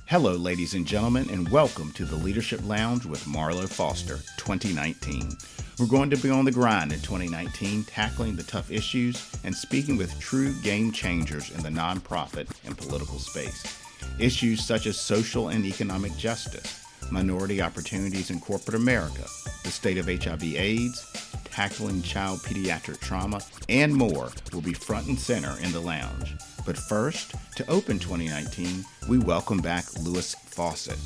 Hello, ladies and gentlemen, and welcome to the Leadership Lounge with Marlowe Foster 2019. We're going to be on the grind in 2019, tackling the tough issues and speaking with true game changers in the nonprofit and political space. Issues such as social and economic justice, minority opportunities in corporate America, the state of HIV/AIDS, tackling child pediatric trauma, and more will be front and center in the lounge. But first, to open 2019, we welcome back Louis Fawcett.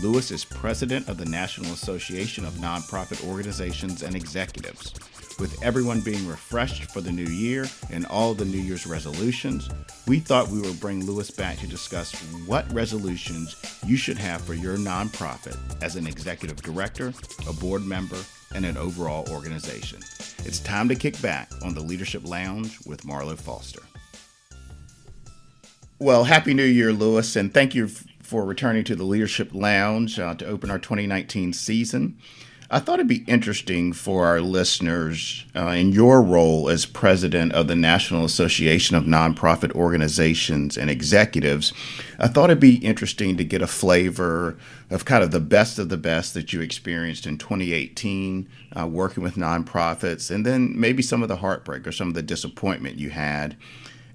Louis is president of the National Association of Nonprofit Organizations and Executives. With everyone being refreshed for the new year and all the New Year's resolutions, we thought we would bring Louis back to discuss what resolutions you should have for your nonprofit as an executive director, a board member, and an overall organization. It's time to kick back on the Leadership Lounge with Marlowe Foster. Well, Happy New Year, Louis, and thank you for returning to the Leadership Lounge to open our 2019 season. I thought it'd be interesting for our listeners, in your role as president of the National Association of Nonprofit Organizations and Executives, I thought it'd be interesting to get a flavor of kind of the best that you experienced in 2018, working with nonprofits, and then maybe some of the heartbreak or some of the disappointment you had.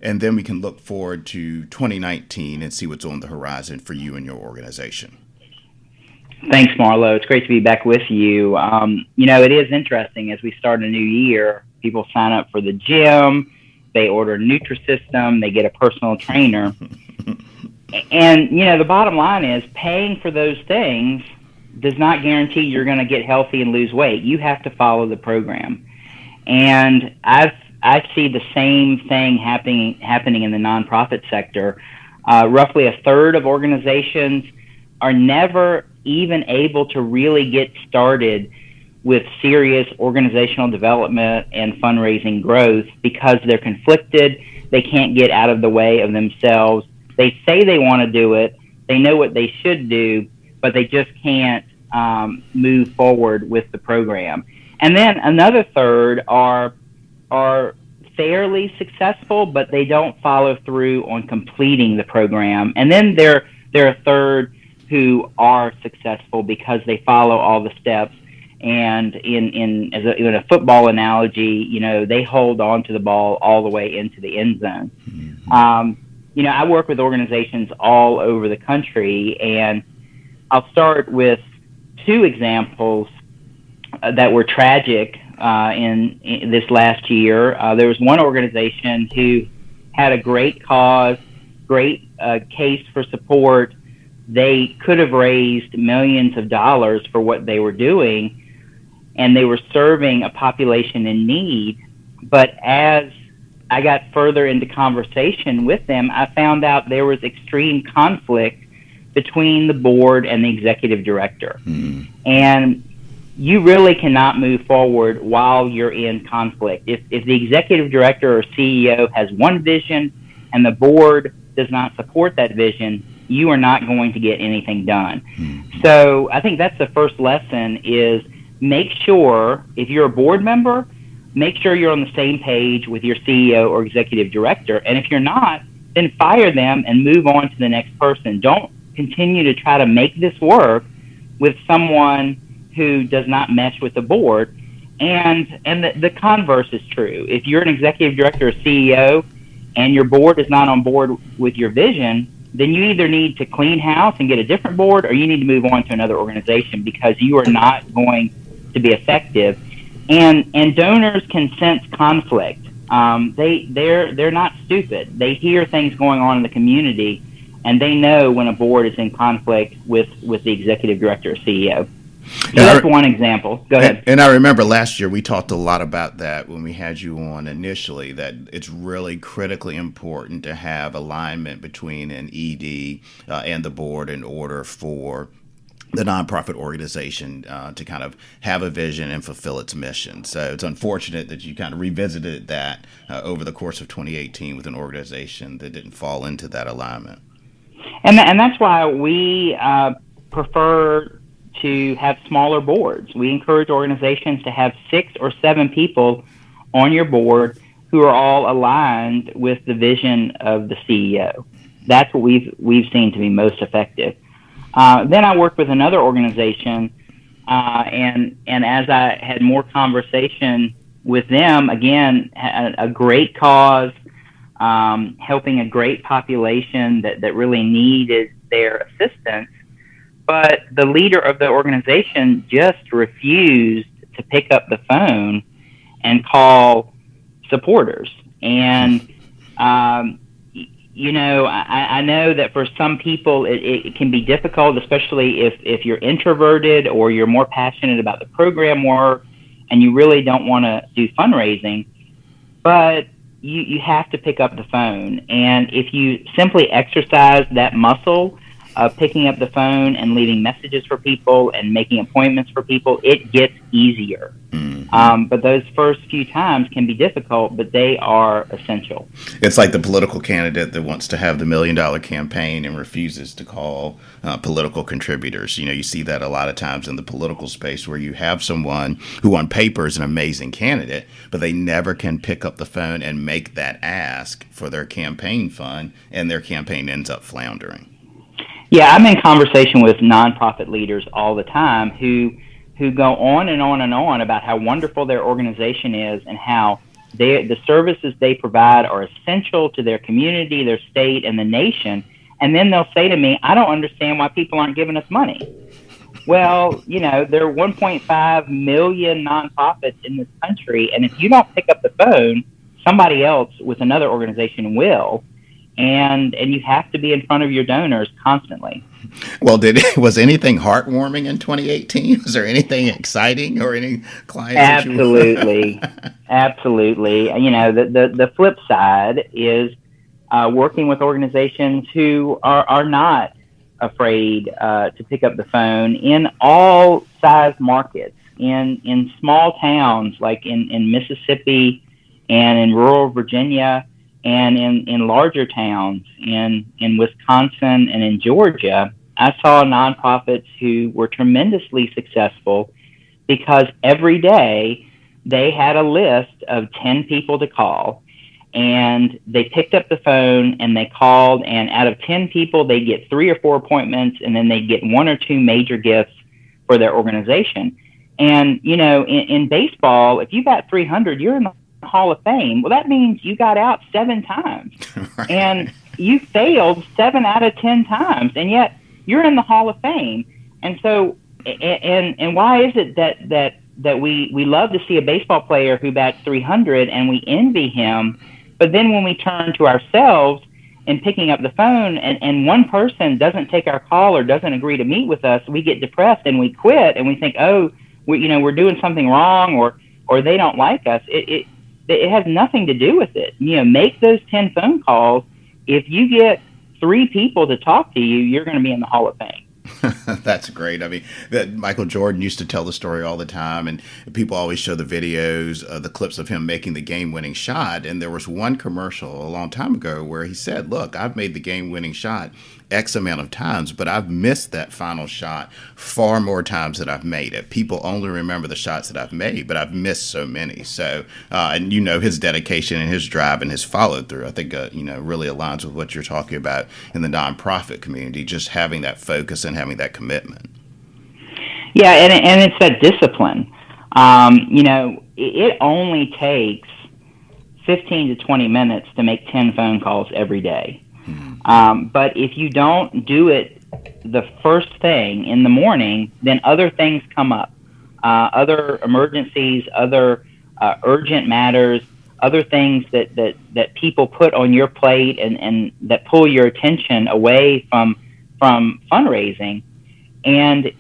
And then we can look forward to 2019 and see what's on the horizon for you and your organization. Thanks, Marlowe. It's great to be back with you. It is interesting as we start a new year, people sign up for the gym, they order a Nutrisystem, they get a personal trainer. And, the bottom line is paying for those things does not guarantee you're going to get healthy and lose weight. You have to follow the program. And I see the same thing happening in the nonprofit sector. Roughly a third of organizations are never even able to really get started with serious organizational development and fundraising growth because they're conflicted. They can't get out of the way of themselves. They say they want to do it. They know what they should do, but they just can't move forward with the program. And then another third are fairly successful, but they don't follow through on completing the program. And then there are a third who are successful because they follow all the steps. And in a football analogy, they hold on to the ball all the way into the end zone. Mm-hmm. I work with organizations all over the country, and I'll start with two examples that were tragic in this last year. There was one organization who had a great cause, great case for support. They could have raised millions of dollars for what they were doing, and they were serving a population in need. But as I got further into conversation with them, I found out there was extreme conflict between the board and the executive director. Mm. And you really cannot move forward while you're in conflict. If the executive director or CEO has one vision and the board does not support that vision, you are not going to get anything done. Mm-hmm. So I think that's the first lesson is make sure, if you're a board member, make sure you're on the same page with your CEO or executive director. And if you're not, then fire them and move on to the next person. Don't continue to try to make this work with someone who does not mesh with the board. And the converse is true. If you're an executive director or CEO and your board is not on board with your vision, then you either need to clean house and get a different board, or you need to move on to another organization because you are not going to be effective. And donors can sense conflict. They're not stupid. They hear things going on in the community, and they know when a board is in conflict with the executive director or CEO. So that's one example. Go ahead. And I remember last year we talked a lot about that when we had you on initially, that it's really critically important to have alignment between an ED and the board in order for the nonprofit organization to kind of have a vision and fulfill its mission. So it's unfortunate that you kind of revisited that over the course of 2018 with an organization that didn't fall into that alignment. And that's why we prefer to have smaller boards. We encourage organizations to have 6 or 7 people on your board who are all aligned with the vision of the CEO. That's what we've seen to be most effective. Then I worked with another organization, and as I had more conversation with them, again, a great cause, helping a great population that really needed their assistance. But the leader of the organization just refused to pick up the phone and call supporters. And, I know that for some people it can be difficult, especially if you're introverted or you're more passionate about the program work and you really don't want to do fundraising. But you have to pick up the phone. And if you simply exercise that muscle of picking up the phone and leaving messages for people and making appointments for people, it gets easier. But those first few times can be difficult, but they are essential. It's like the political candidate that wants to have the $1 million campaign and refuses to call political contributors. You see that a lot of times in the political space, where you have someone who on paper is an amazing candidate, but they never can pick up the phone and make that ask for their campaign fund, and their campaign ends up floundering. Yeah, I'm in conversation with nonprofit leaders all the time who go on and on and on about how wonderful their organization is and how the services they provide are essential to their community, their state, and the nation. And then they'll say to me, I don't understand why people aren't giving us money. Well, there are 1.5 million nonprofits in this country, and if you don't pick up the phone, somebody else with another organization will. And you have to be in front of your donors constantly. Well, was anything heartwarming in 2018? Was there anything exciting or any clients? Absolutely. Absolutely. The flip side is working with organizations who are not afraid to pick up the phone in all size markets, in small towns like in Mississippi and in rural Virginia, and in larger towns in Wisconsin and in Georgia. I saw nonprofits who were tremendously successful because every day they had a list of 10 people to call, and they picked up the phone and they called, and out of 10 people, they get 3 or 4 appointments, and then they get 1 or 2 major gifts for their organization. And, in baseball, if you got 300, you're in the Hall of Fame. Well, that means you got out 7 times. Right. And you failed 7 out of 10 times, and yet you're in the Hall of Fame. And so, and why is it that we love to see a baseball player who bats 300 and we envy him, but then when we turn to ourselves and picking up the phone and one person doesn't take our call or doesn't agree to meet with us, we get depressed and we quit and we think, we're doing something wrong, or they don't like us. It has nothing to do with it. Make those 10 phone calls. If you get 3 people to talk to you, you're going to be in the Hall of Fame. That's great. I mean, Michael Jordan used to tell the story all the time, and people always show the videos, the clips of him making the game-winning shot. And there was one commercial a long time ago where he said, look, I've made the game-winning shot X amount of times, but I've missed that final shot far more times than I've made it. People only remember the shots that I've made, but I've missed so many. So, and his dedication and his drive and his follow through, I think, really aligns with what you're talking about in the nonprofit community, just having that focus and having that commitment. Yeah, and it's that discipline. It only takes 15 to 20 minutes to make 10 phone calls every day. But if you don't do it the first thing in the morning, then other things come up, other emergencies, other urgent matters, other things that people put on your plate and that pull your attention away from fundraising. And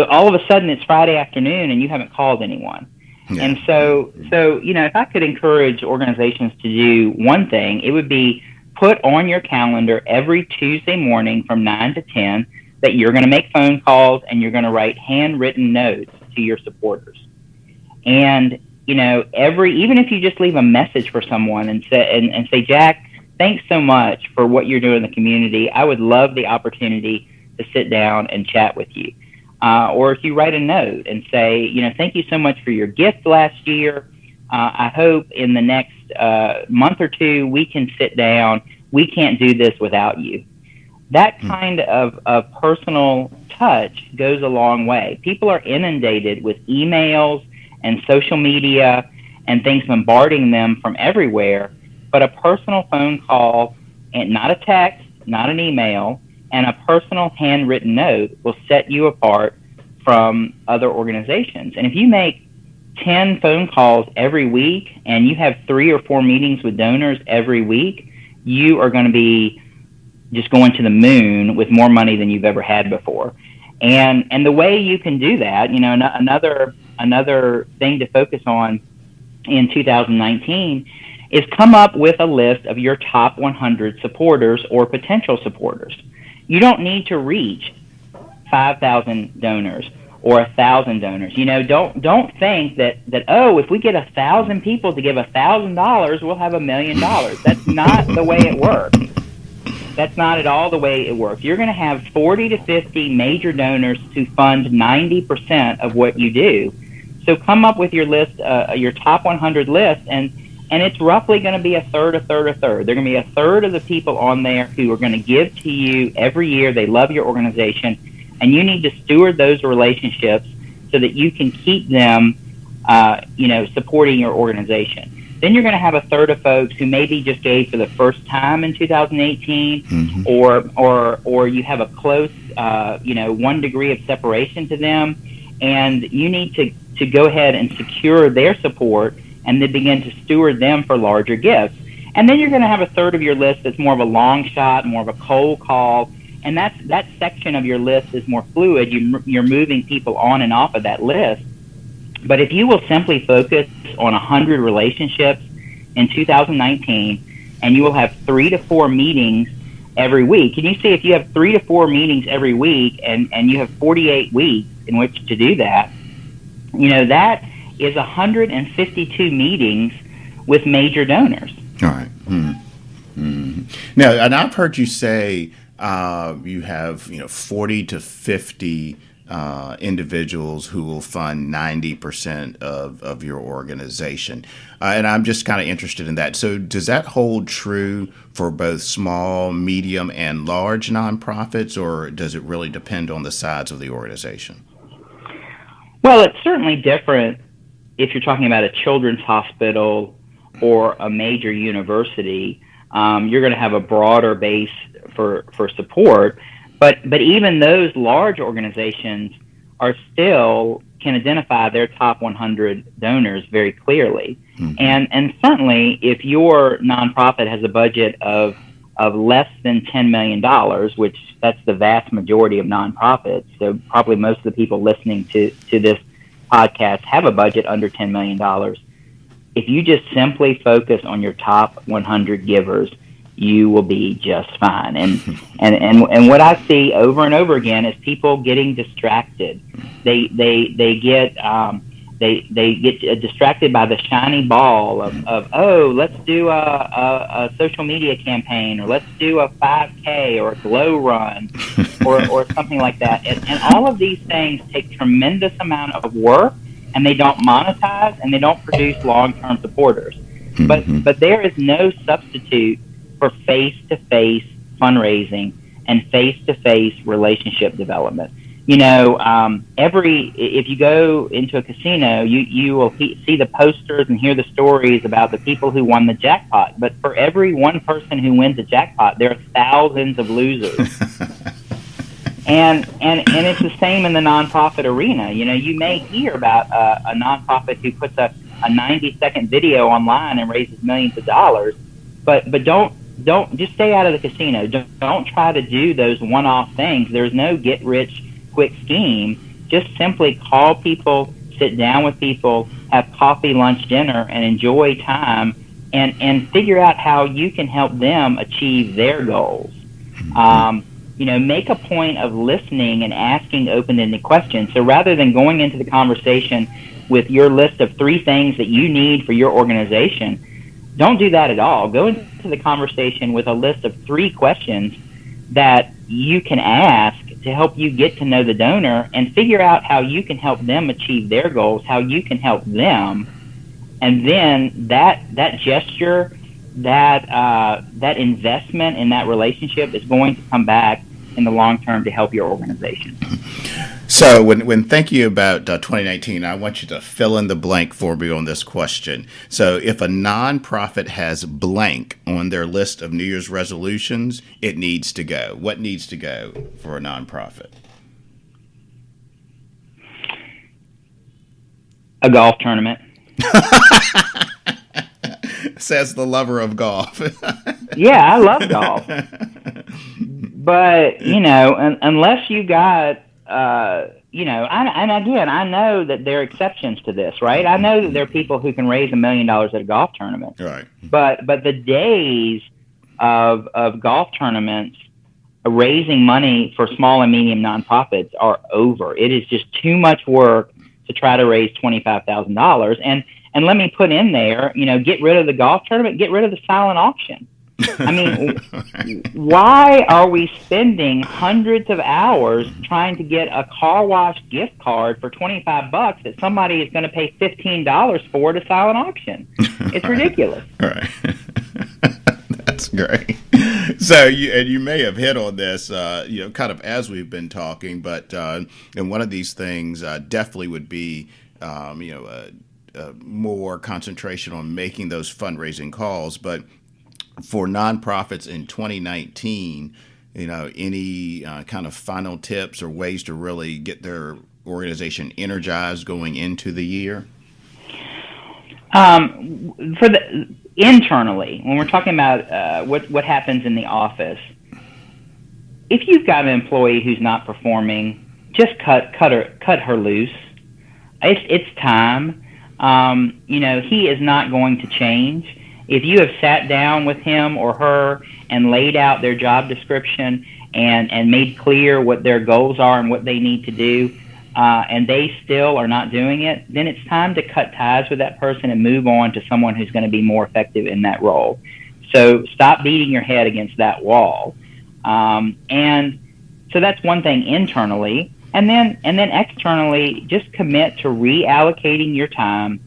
all of a sudden it's Friday afternoon and you haven't called anyone. Yeah. And so if I could encourage organizations to do one thing, it would be put on your calendar every Tuesday morning from 9 to 10 that you're going to make phone calls and you're going to write handwritten notes to your supporters. And, even if you just leave a message for someone and say, Jack, thanks so much for what you're doing in the community. I would love the opportunity to sit down and chat with you. Or if you write a note and say, thank you so much for your gift last year. I hope in the next month or two we can sit down. We can't do this without you. That kind of personal touch goes a long way. People are inundated with emails and social media and things bombarding them from everywhere, but a personal phone call, and not a text, not an email, and a personal handwritten note will set you apart from other organizations. And if you make 10 phone calls every week and you have 3 or 4 meetings with donors every week, you are going to be just going to the moon with more money than you've ever had before. And the way you can do that, you know, another thing to focus on in 2019 is come up with a list of your top 100 supporters or potential supporters. You don't need to reach 5,000 donors or 1,000 donors. You know, don't think that oh, if we get 1,000 people to give $1,000, we'll have $1 million. That's not the way it works. That's not at all the way it works. You're going to have 40 to 50 major donors to fund 90% of what you do. So come up with your list, your top 100 list, and it's roughly going to be a third. They're going to be a third of the people on there who are going to give to you every year. They love your organization, and you need to steward those relationships so that you can keep them, supporting your organization. Then you're going to have a third of folks who maybe just gave for the first time in 2018, or you have a close, 1 degree of separation to them, and you need to go ahead and secure their support and then begin to steward them for larger gifts. And then you're going to have a third of your list that's more of a long shot, more of a cold call, and that section of your list is more fluid. You're moving people on and off of that list. But if you will simply focus on 100 relationships in 2019, and you will have 3 to 4 meetings every week, and you see if you have 3 to 4 meetings every week, and you have 48 weeks in which to do that, you know, that is 152 meetings with major donors. All right. Now, and I've heard you say you have 40 to 50 individuals who will fund 90% of your organization. And I'm just kind of interested in that. So does that hold true for both small, medium, and large nonprofits, or does it really depend on the size of the organization? Well, it's certainly different if you're talking about a children's hospital or a major university. You're going to have a broader base for support. But even those large organizations can identify their top 100 donors very clearly. And certainly if your nonprofit has a budget of less than $10 million, which that's the vast majority of nonprofits, so probably most of the people listening to this podcast have a budget under $10 million. If you just simply focus on your top 100 givers, you will be just fine. And what I see over and over again is people getting distracted. They get distracted by the shiny ball of oh, let's do a social media campaign, or let's do a 5K or a glow run or something like that. And all of these things take tremendous amount of work, and they don't monetize, and they don't produce long-term supporters. But there is no substitute for face-to-face fundraising and face-to-face relationship development. You know, if you go into a casino, you will see the posters and hear the stories about the people who won the jackpot. But for every one person who wins a jackpot, there are thousands of losers. and it's the same in the nonprofit arena. You know, you may hear about a nonprofit who puts a 90-second video online and raises millions of dollars, but don't just stay out of the casino. Don't try to do those one-off things. There's no get-rich-quick scheme. Just simply call people, sit down with people, have coffee, lunch, dinner, and enjoy time, and figure out how you can help them achieve their goals. Make a point of listening and asking open-ended questions. So rather than going into the conversation with your list of 3 things that you need for your organization, don't do that at all. Go into the conversation with a list of 3 questions that you can ask to help you get to know the donor and figure out how you can help them achieve their goals, how you can help them. And then that gesture that investment in that relationship is going to come back in the long term to help your organization. So when thinking about 2019, I want you to fill in the blank for me on this question. So if a nonprofit has blank on their list of New Year's resolutions, it needs to go. What needs to go for a nonprofit? A golf tournament. Says the lover of golf. Yeah, I love golf. But, unless you got, and again, I know that there are exceptions to this, right? I know that there are people who can raise $1 million at a golf tournament. Right. But the days of golf tournaments raising money for small and medium nonprofits are over. It is just too much work to try to raise $25,000. And let me put in there, get rid of the golf tournament, get rid of the silent auction. I mean, why are we spending hundreds of hours trying to get a car wash gift card for $25 that somebody is going to pay $15 for at a silent auction? It's ridiculous. Right. That's great. So you may have hit on this, kind of as we've been talking, but and one of these things definitely would be, more concentration on making those fundraising calls, but for nonprofits in 2019, any kind of final tips or ways to really get their organization energized going into the year? Internally, when we're talking about what happens in the office, if you've got an employee who's not performing, just cut her loose. It's time. He is not going to change. If you have sat down with him or her and laid out their job description and made clear what their goals are and what they need to do, and they still are not doing it, then it's time to cut ties with that person and move on to someone who's going to be more effective in that role. So stop beating your head against that wall. And so that's one thing internally. And then externally, just commit to reallocating your time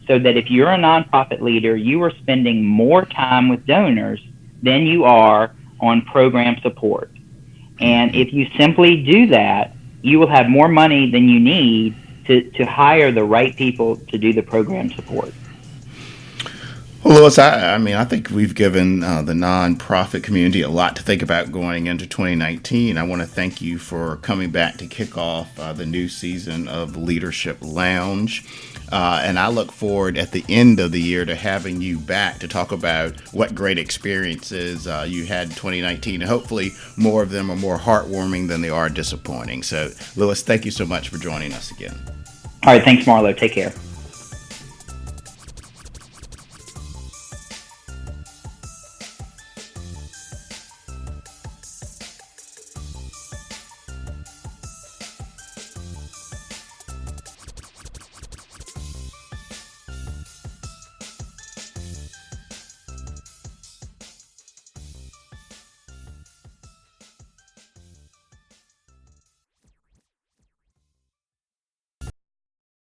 so that if you're a nonprofit leader, you are spending more time with donors than you are on program support. And if you simply do that, you will have more money than you need to hire the right people to do the program support. Well, Louis, I think we've given the nonprofit community a lot to think about going into 2019. I want to thank you for coming back to kick off the new season of Leadership Lounge. And I look forward at the end of the year to having you back to talk about what great experiences you had in 2019. And hopefully more of them are more heartwarming than they are disappointing. So, Louis, thank you so much for joining us again. All right. Thanks, Marlowe. Take care.